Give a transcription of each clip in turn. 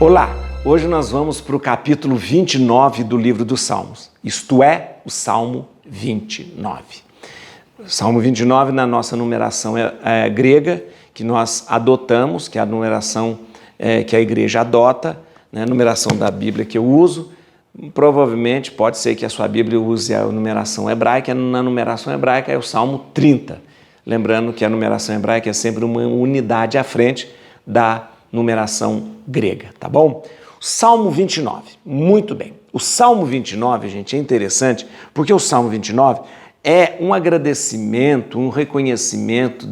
Olá, hoje nós vamos para o capítulo 29 do livro dos Salmos, isto é, o Salmo 29. O Salmo 29 na nossa numeração grega, que nós adotamos, que é a numeração que a igreja adota, né, a numeração da Bíblia que eu uso. Provavelmente pode ser que a sua Bíblia use a numeração hebraica, na numeração hebraica é o Salmo 30. Lembrando que a numeração hebraica é sempre uma unidade à frente da numeração grega, tá bom? O Salmo 29, muito bem. O Salmo 29, gente, é interessante porque o Salmo 29 é um agradecimento, um reconhecimento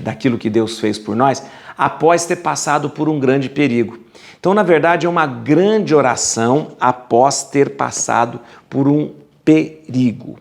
daquilo que Deus fez por nós após ter passado por um grande perigo. Então, na verdade, é uma grande oração após ter passado por um perigo.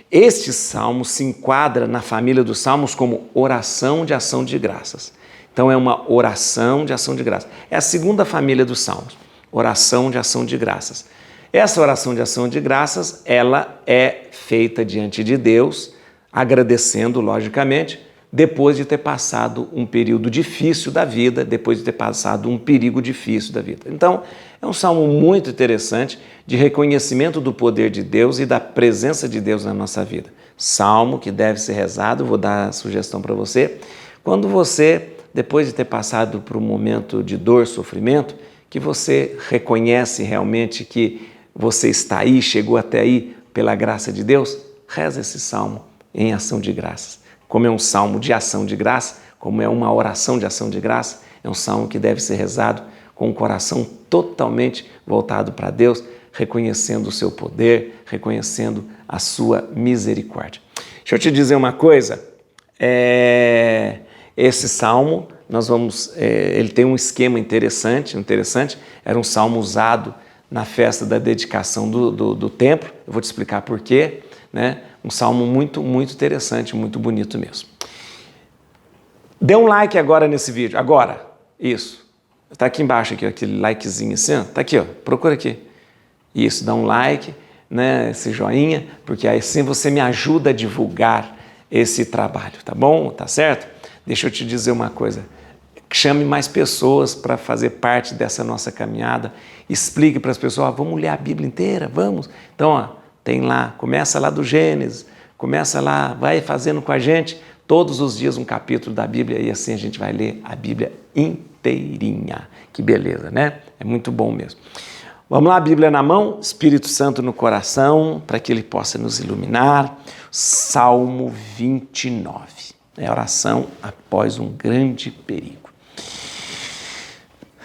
Este salmo se enquadra na família dos salmos como oração de ação de graças. Então, é uma oração de ação de graças. É a segunda família dos salmos, oração de ação de graças. Essa oração de ação de graças, ela é feita diante de Deus, agradecendo, logicamente, depois de ter passado um período difícil da vida, depois de ter passado um perigo difícil da vida. Então, é um salmo muito interessante de reconhecimento do poder de Deus e da presença de Deus na nossa vida. Salmo que deve ser rezado, vou dar a sugestão para você, quando você, depois de ter passado por um momento de dor, sofrimento, que você reconhece realmente que você está aí, chegou até aí pela graça de Deus, reza esse salmo em ação de graças. Como é um salmo de ação de graça, como é uma oração de ação de graça, é um salmo que deve ser rezado com o coração totalmente voltado para Deus, reconhecendo o seu poder, reconhecendo a sua misericórdia. Deixa eu te dizer uma coisa, esse salmo, ele tem um esquema interessante, era um salmo usado na festa da dedicação do templo, eu vou te explicar por quê, né? Um salmo muito, muito interessante, muito bonito mesmo. Dê um like agora nesse vídeo, agora, isso. Está aqui embaixo, aqui, aquele likezinho assim, está aqui, ó, procura aqui. Isso, dá um like, né, esse joinha, porque aí assim você me ajuda a divulgar esse trabalho, tá bom? Tá certo? Deixa eu te dizer uma coisa, chame mais pessoas para fazer parte dessa nossa caminhada, explique para as pessoas, vamos ler a Bíblia inteira, vamos. Então, ó, tem lá, começa lá do Gênesis, começa lá, vai fazendo com a gente todos os dias um capítulo da Bíblia e assim a gente vai ler a Bíblia inteirinha. Que beleza, né? É muito bom mesmo. Vamos lá, Bíblia na mão, Espírito Santo no coração, para que Ele possa nos iluminar. Salmo 29, é a oração após um grande perigo.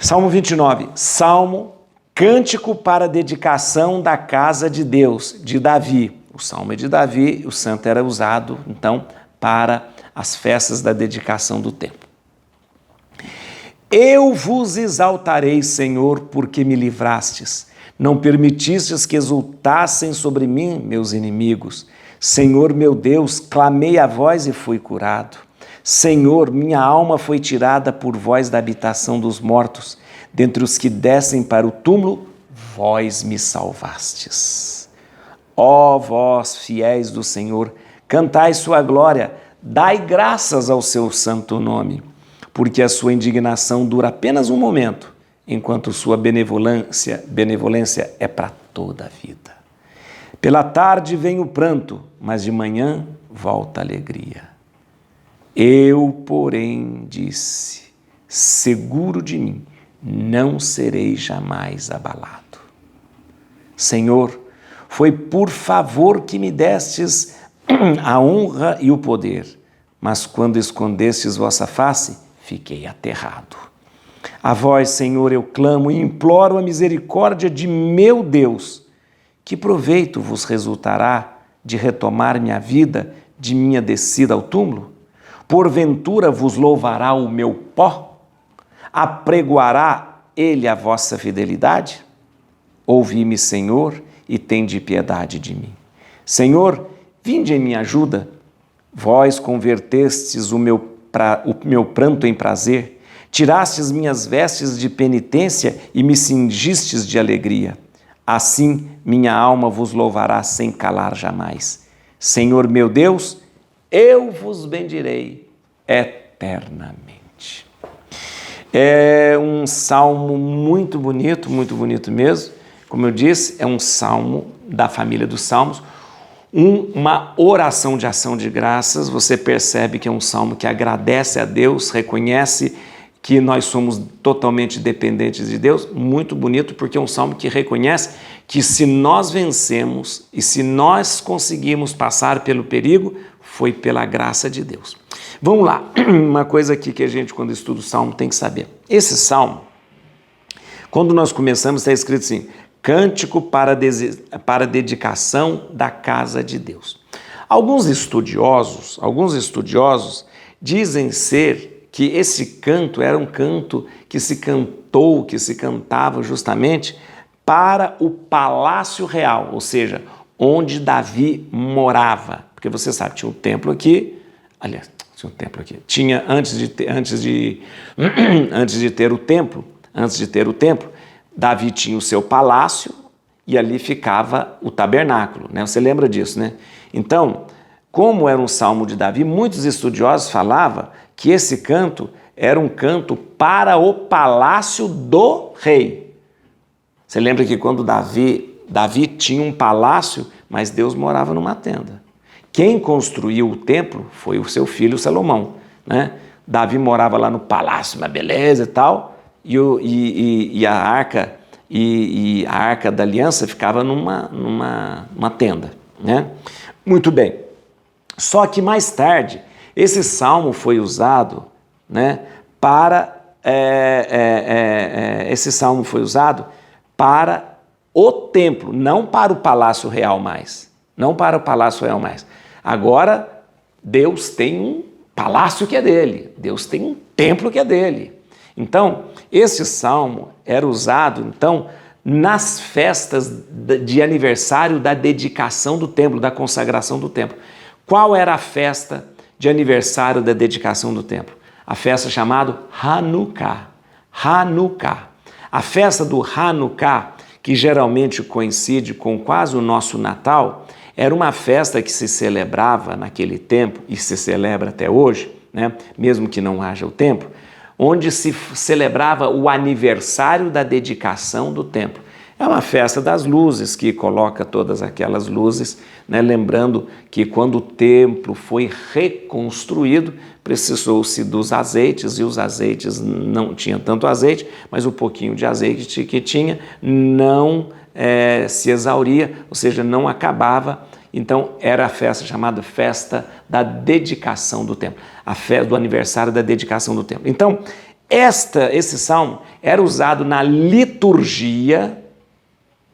Salmo 29, Salmo Cântico para a dedicação da casa de Deus, de Davi. O salmo é de Davi, o santo era usado, então, para as festas da dedicação do templo. Eu vos exaltarei, Senhor, porque me livrastes. Não permitistes que exultassem sobre mim meus inimigos. Senhor, meu Deus, clamei a vós e fui curado. Senhor, minha alma foi tirada por vós da habitação dos mortos. Dentre os que descem para o túmulo, vós me salvastes. Ó vós, fiéis do Senhor, cantai sua glória, dai graças ao seu santo nome, porque a sua indignação dura apenas um momento, enquanto sua benevolência é para toda a vida. Pela tarde vem o pranto, mas de manhã volta a alegria. Eu, porém, disse, seguro de mim, não serei jamais abalado. Senhor, foi por favor que me destes a honra e o poder, mas quando escondestes vossa face, fiquei aterrado. A vós, Senhor, eu clamo e imploro a misericórdia de meu Deus. Que proveito vos resultará de retomar minha vida de minha descida ao túmulo? Porventura vos louvará o meu pó? Apregoará ele a vossa fidelidade? Ouvi-me, Senhor, e tende piedade de mim. Senhor, vinde em minha ajuda. Vós convertestes o meu pranto em prazer, tirastes minhas vestes de penitência e me cingistes de alegria. Assim minha alma vos louvará sem calar jamais. Senhor meu Deus, eu vos bendirei eternamente. É um salmo muito bonito mesmo. Como eu disse, é um salmo da família dos salmos, uma oração de ação de graças. Você percebe que é um salmo que agradece a Deus, reconhece que nós somos totalmente dependentes de Deus. Muito bonito, porque é um salmo que reconhece que se nós vencemos e se nós conseguimos passar pelo perigo, foi pela graça de Deus. Vamos lá, uma coisa aqui que a gente, quando estuda o salmo, tem que saber. Esse salmo, quando nós começamos, está escrito assim: cântico para dedicação da casa de Deus. Alguns estudiosos dizem ser que esse canto era um canto que se cantou, que se cantava justamente para o palácio real, ou seja, onde Davi morava. Porque você sabe, tinha um templo aqui, aliás, tinha um templo aqui. Tinha, antes de ter o templo, Davi tinha o seu palácio e ali ficava o tabernáculo, né? Você lembra disso, né? Então, como era um salmo de Davi, muitos estudiosos falavam que esse canto era um canto para o palácio do rei. Você lembra que quando Davi tinha um palácio, mas Deus morava numa tenda. Quem construiu o templo foi o seu filho Salomão, né? Davi morava lá no palácio, uma beleza e tal, e a arca da aliança ficava numa tenda, né? Muito bem. Só que mais tarde esse salmo foi usado, né, esse salmo foi usado para o templo, não para o palácio real mais, Agora Deus tem um palácio que é dele, Deus tem um templo que é dele. Então, esse salmo era usado, então, nas festas de aniversário da dedicação do templo, da consagração do templo. Qual era a festa de aniversário da dedicação do templo? A festa chamada Hanukkah. A festa do Hanukkah, que geralmente coincide com quase o nosso Natal, era uma festa que se celebrava naquele tempo, e se celebra até hoje, né? Mesmo que não haja o templo, onde se celebrava o aniversário da dedicação do templo. É uma festa das luzes, que coloca todas aquelas luzes, né? Lembrando que quando o templo foi reconstruído, precisou-se dos azeites, e os azeites não tinham tanto azeite, mas o pouquinho de azeite que tinha não se exauria, ou seja, não acabava. Então era a festa chamada festa da dedicação do templo, a festa do aniversário da dedicação do templo. Então esse salmo era usado na liturgia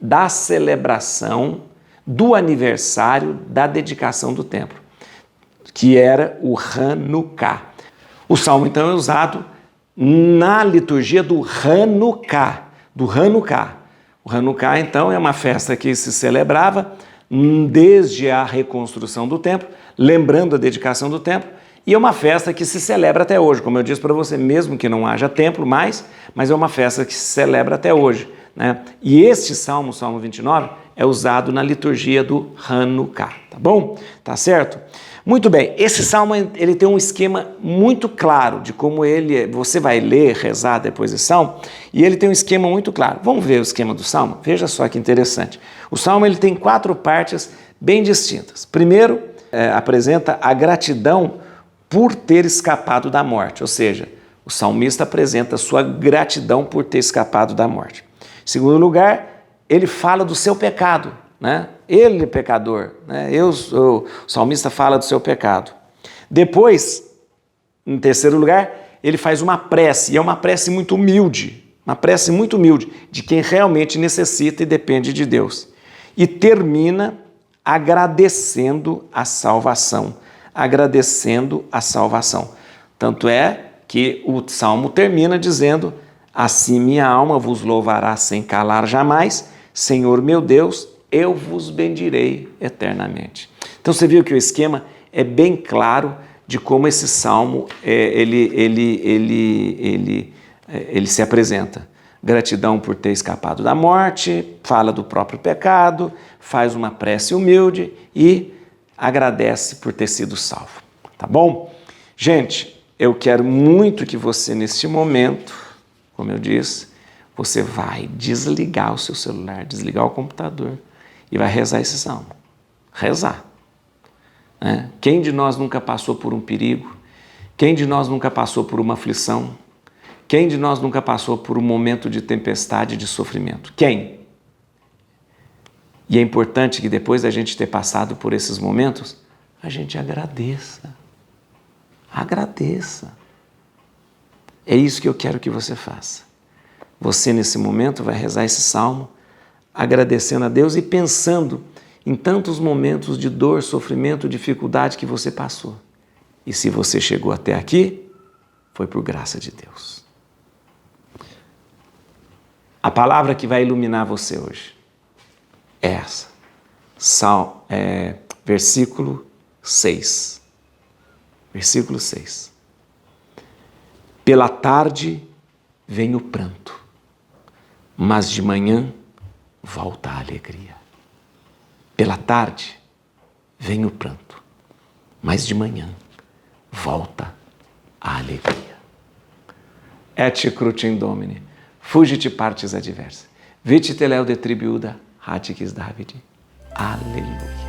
da celebração do aniversário da dedicação do templo, que era o Hanukkah. O salmo então é usado na liturgia do Hanukkah. O Hanukkah então é uma festa que se celebrava desde a reconstrução do templo, lembrando a dedicação do templo, e é uma festa que se celebra até hoje, como eu disse para você, mesmo que não haja templo mais, mas é uma festa que se celebra até hoje, né? E este salmo, o Salmo 29, é usado na liturgia do Hanukkah, tá bom? Tá certo? Muito bem, esse salmo ele tem um esquema muito claro de como você vai ler, rezar depois desse salmo, e ele tem um esquema muito claro. Vamos ver o esquema do salmo? Veja só que interessante. O salmo ele tem 4 partes bem distintas. Primeiro, apresenta a gratidão por ter escapado da morte, ou seja, o salmista apresenta a sua gratidão por ter escapado da morte. Em segundo lugar, ele fala do seu pecado, né? Ele é pecador, né? O salmista fala do seu pecado. Depois, em terceiro lugar, ele faz uma prece, e é uma prece muito humilde, de quem realmente necessita e depende de Deus. E termina agradecendo a salvação. Tanto é que o salmo termina dizendo: assim minha alma vos louvará sem calar jamais, Senhor meu Deus, eu vos bendirei eternamente. Então você viu que o esquema é bem claro de como esse salmo ele se apresenta. Gratidão por ter escapado da morte, fala do próprio pecado, faz uma prece humilde e agradece por ter sido salvo. Tá bom? Gente, eu quero muito que você, neste momento, como eu disse, você vai desligar o seu celular, desligar o computador e vai rezar esse salmo. Rezar. Né? Quem de nós nunca passou por um perigo? Quem de nós nunca passou por uma aflição? Quem de nós nunca passou por um momento de tempestade, de sofrimento? Quem? E é importante que depois da gente ter passado por esses momentos, a gente agradeça. Agradeça. É isso que eu quero que você faça. Você, nesse momento, vai rezar esse salmo, agradecendo a Deus e pensando em tantos momentos de dor, sofrimento, dificuldade que você passou. E se você chegou até aqui, foi por graça de Deus. A palavra que vai iluminar você hoje é essa. Versículo 6. Versículo 6. Pela tarde vem o pranto, mas de manhã volta a alegria. Pela tarde vem o pranto, mas de manhã volta a alegria. Et crutim Domini, fugit partis adversa, vite teleo de tribiuda, raticis Davidi. Aleluia.